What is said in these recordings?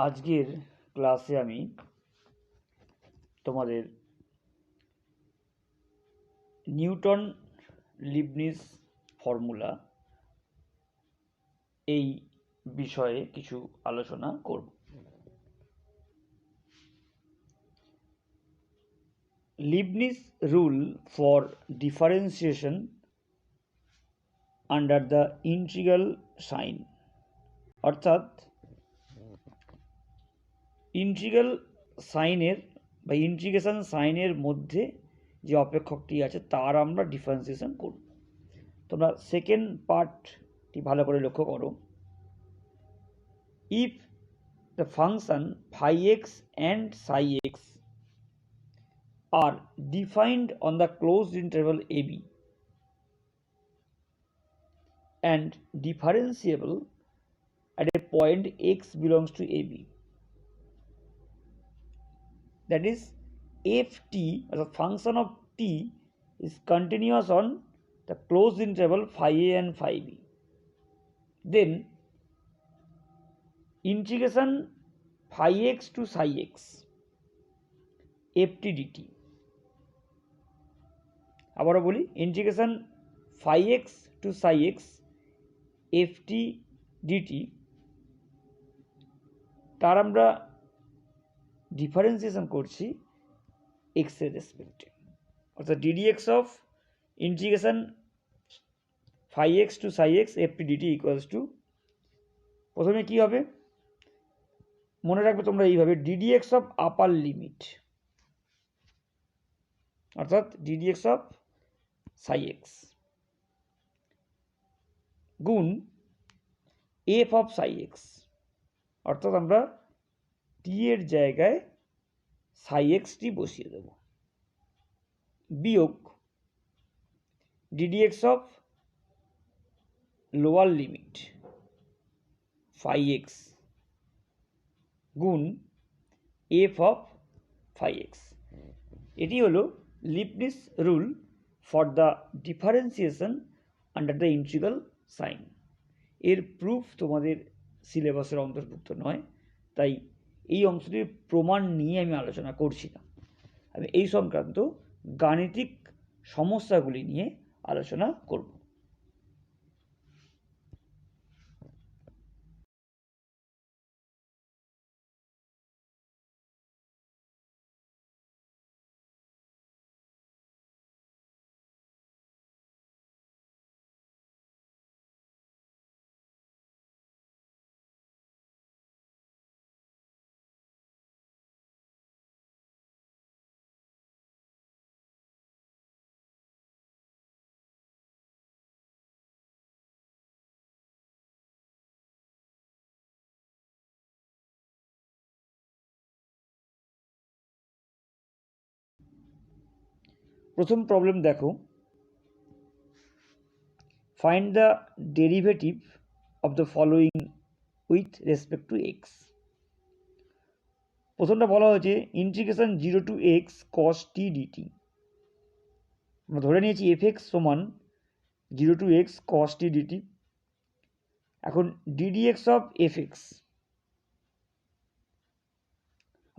আজকের ক্লাসে আমি তোমাদের নিউটন লিবনিজ ফর্মুলা এই বিষয়ে কিছু আলোচনা করব। Leibniz rule for differentiation under the integral sign, অর্থাৎ ইন্টিগ্রাল সাইনের বা ইন্টিগ্রেশন সাইনের মধ্যে যে অপেক্ষকটি আছে তার আমরা ডিফারেন্সিয়েশন করব। তোমরা সেকেন্ড পার্টটি ভালো করে লক্ষ্য করো। If the function phi x and psi x are defined on the closed interval ab and differentiable at a point x belongs to ab, that is ft as a function of t is continuous on the closed interval phi a and phi b, then integration phi x to psi x ft dt, আবারও বলি integration phi x to psi x ft dt তার আমরা differentiation করছি x এর রেসপেক্টে, অর্থাৎ ddx of integration phi x to psi x ft dt equals to, প্রথমে কি হবে মনে রাখবে তোমরা এইভাবে, ddx অফ আপার লিমিট অর্থাৎ ddx অফ psi x গুণ f অফ psi x, অর্থাৎ আমরা t এর জায়গায় psi x টি বসিয়ে দেব, বিয়োগ ddx of lower limit phi x গুণ f অফ phi x। এটি হলো Leibniz rule for the differentiation under the integral sign. এর প্রুফ তোমাদের সিলেবাসের অন্তর্ভুক্ত নয়, তাই এই অংশটির প্রমাণ নিয়ে আমি আলোচনা করছি না। আমি এই সংক্রান্ত গাণিতিক সমস্যাগুলি নিয়ে আলোচনা করব। প্রথম প্রবলেম দেখো, find the derivative of the following with respect to x. প্রথমটা বলা হয়েছে integration 0 to x cos t dt. আমরা ধরে নিয়েছি এফ এক্স সমান 0 to x cos t dt. এখন ডিডিএক্স অফ এফ এক্স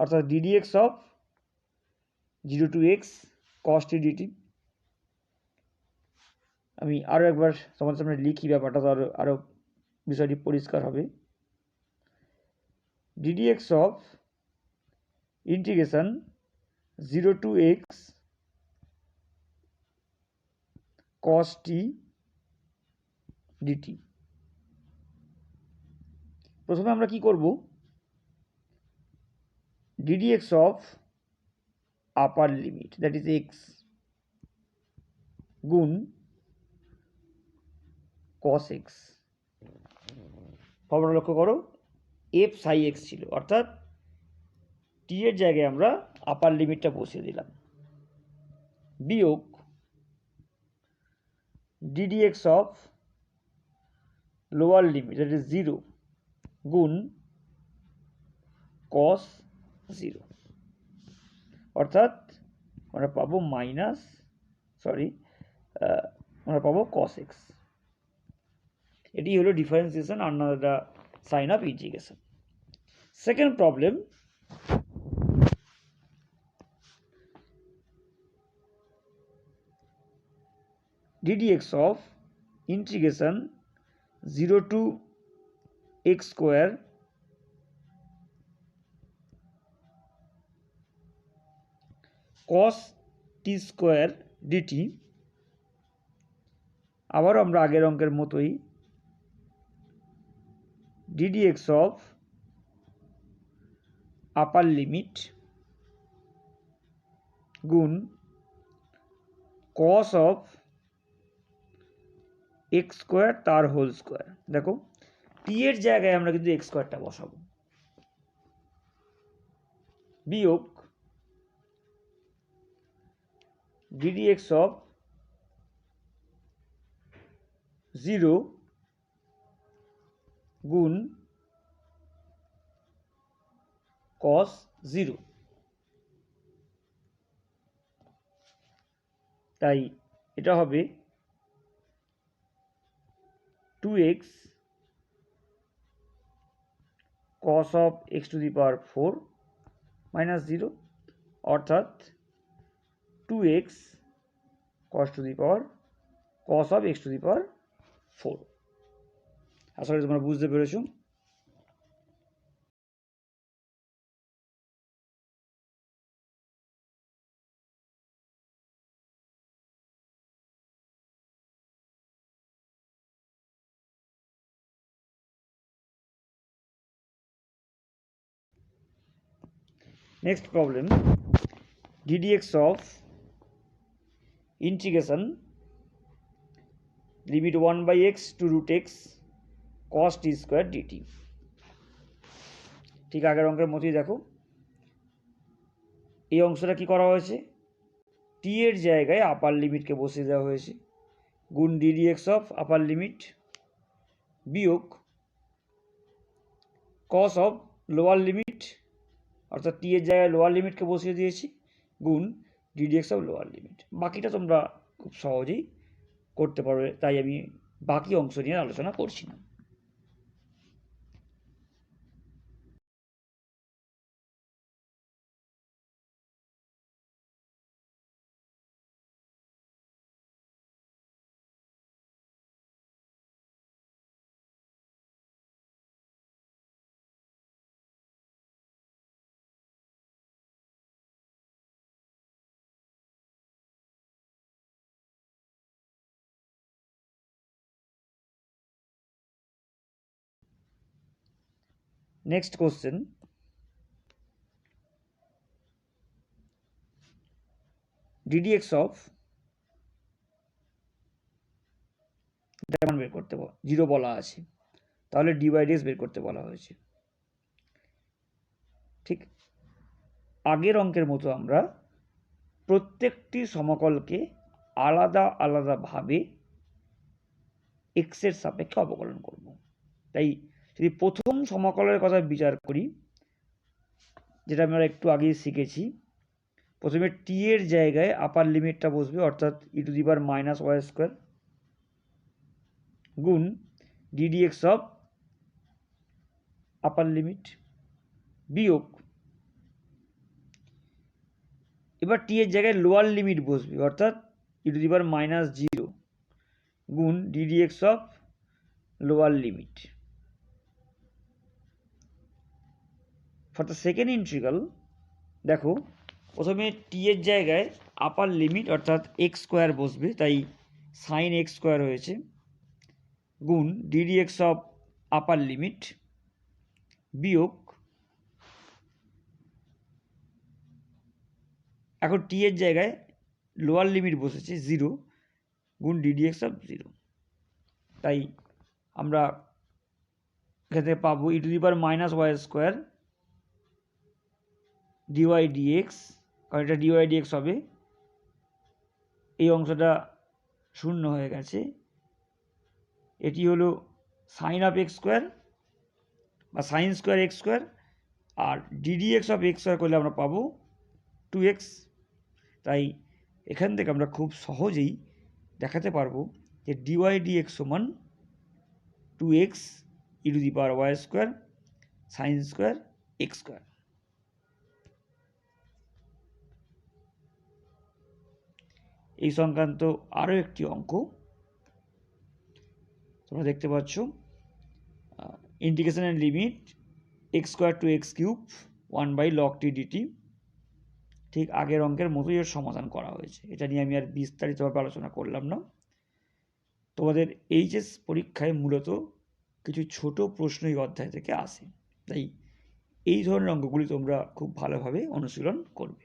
অর্থাৎ d d x of 0 to x cos t dt. আমি আরও একবার তোমার সামনে লিখি, ব্যাপারটা তো আরও বিষয়টি পরিষ্কার হবে। D d x of integration 0 to x cos t dt। প্রথমে আমরা কি করব, ddx of upper limit that is x গুণ cos x। ফর্মুলা লক্ষ্য করো, f psi x ছিল, অর্থাৎ t এর জায়গায় আমরা আপার লিমিটটা বসিয়ে দিলাম, বিয়োগ ddx of lower limit that is 0 গুণ cos 0, অর্থাৎ আমরা পাবো আমরা পাবো cos x। এটি হলো differentiation under the sign of integration. Second problem, ddx of integration 0 to x square cos t square dt। আবার আমরা আগের অঙ্কের মতোই ddx of আপার লিমিট গুণ cos of x স্কোয়ার তার হোল স্কোয়ার। দেখো টি এর জায়গায় আমরা কিন্তু x স্কোয়ারটা বসাবো, বিয়োগ ddx of 0 গুণ cos 0। তাই এটা হবে 2x cos of x to the power 4 minus 0 অর্থাৎ 2x cos to the power cos of x to the power 4। আসলে তোমরা বুঝতে পেরেছো। Next problem, ddx of integration limit 1 by x to root x cos t square dt। ঠিক আগের অঙ্কের মতোই দেখো এই অংশটা কি করা হয়েছে, টি এর জায়গায় আপার লিমিটকে বসিয়ে দেওয়া হয়েছে গুণ ddx of আপার লিমিট বিয়োগ cos of লোয়ার লিমিট অর্থাৎ টি এর জায়গায় লোয়ার লিমিটকে বসিয়ে দিয়েছি গুণ ddx of লোয়ার লিমিট। বাকিটা তোমরা খুব সহজেই করতে পারবে, তাই আমি বাকি অংশ নিয়ে আলোচনা করছি না। Next question, ddx of মান বের করতে 0 বলা আছে, তাহলে dy dx বের করতে বলা হয়েছে। ঠিক আগের অঙ্কের মতো আমরা প্রত্যেকটি সমকলকে আলাদা আলাদাভাবে x এর সাপেক্ষে অবকলন করব। তাই যদি প্রথম সমকলের কথা বিচার করি, যেটা আমরা একটু আগেই শিখেছি, প্রথমে টি এর জায়গায় আপার লিমিটটা বসবে অর্থাৎ e to the power minus y square গুণ ddx অফ আপার লিমিট বিয়োগ এবার টি এর জায়গায় লোয়ার লিমিট বসবে অর্থাৎ e to the power minus 0 গুণ ddx of lower limit. For the second integral দেখো প্রথমে টি এর জায়গায় আপার লিমিট অর্থাৎ এক্স স্কোয়ার বসবে, তাই সাইন এক্স স্কোয়ার হয়েছে গুণ ddx অফ আপার লিমিট বিয়োগ এখন টি এর জায়গায় লোয়ার লিমিট বসেছে 0 গুণ ddx অফ 0। তাই আমরা এখান থেকে পাবো e to the power minus y square dy dx, কারণ এটা ডিওয়াই ডিএক্স হবে, এই অংশটা শূন্য হয়ে গেছে। এটি হলো সাইন অফ এক্স স্কোয়ার বা সাইন স্কোয়ার এক্স স্কোয়ার, আর ডিডিএক্স অফ এক্স স্কোয়ার করলে আমরা পাবো 2x। তাই এখান থেকে আমরা খুব সহজেই দেখাতে পারবো যে ডিওয়াই ডিএক্স সমান 2x e to the power y square sine square x square. এই সংক্রান্ত আরও একটি অঙ্ক তোমরা দেখতে পাচ্ছ, ইন্টিগ্রেশনের limit x square to x cube 1/log t dt। ঠিক আগের অঙ্কের মতোই এর সমাধান করা হয়েছে, এটা নিয়ে আমি আর বিস্তারিতভাবে আলোচনা করলাম না। তোমাদের এইচএস পরীক্ষায় মূলত কিছু ছোট প্রশ্ন এই অধ্যায় থেকে আসে, তাই এই ধরনের অঙ্কগুলি তোমরা খুব ভালোভাবে অনুশীলন করবে।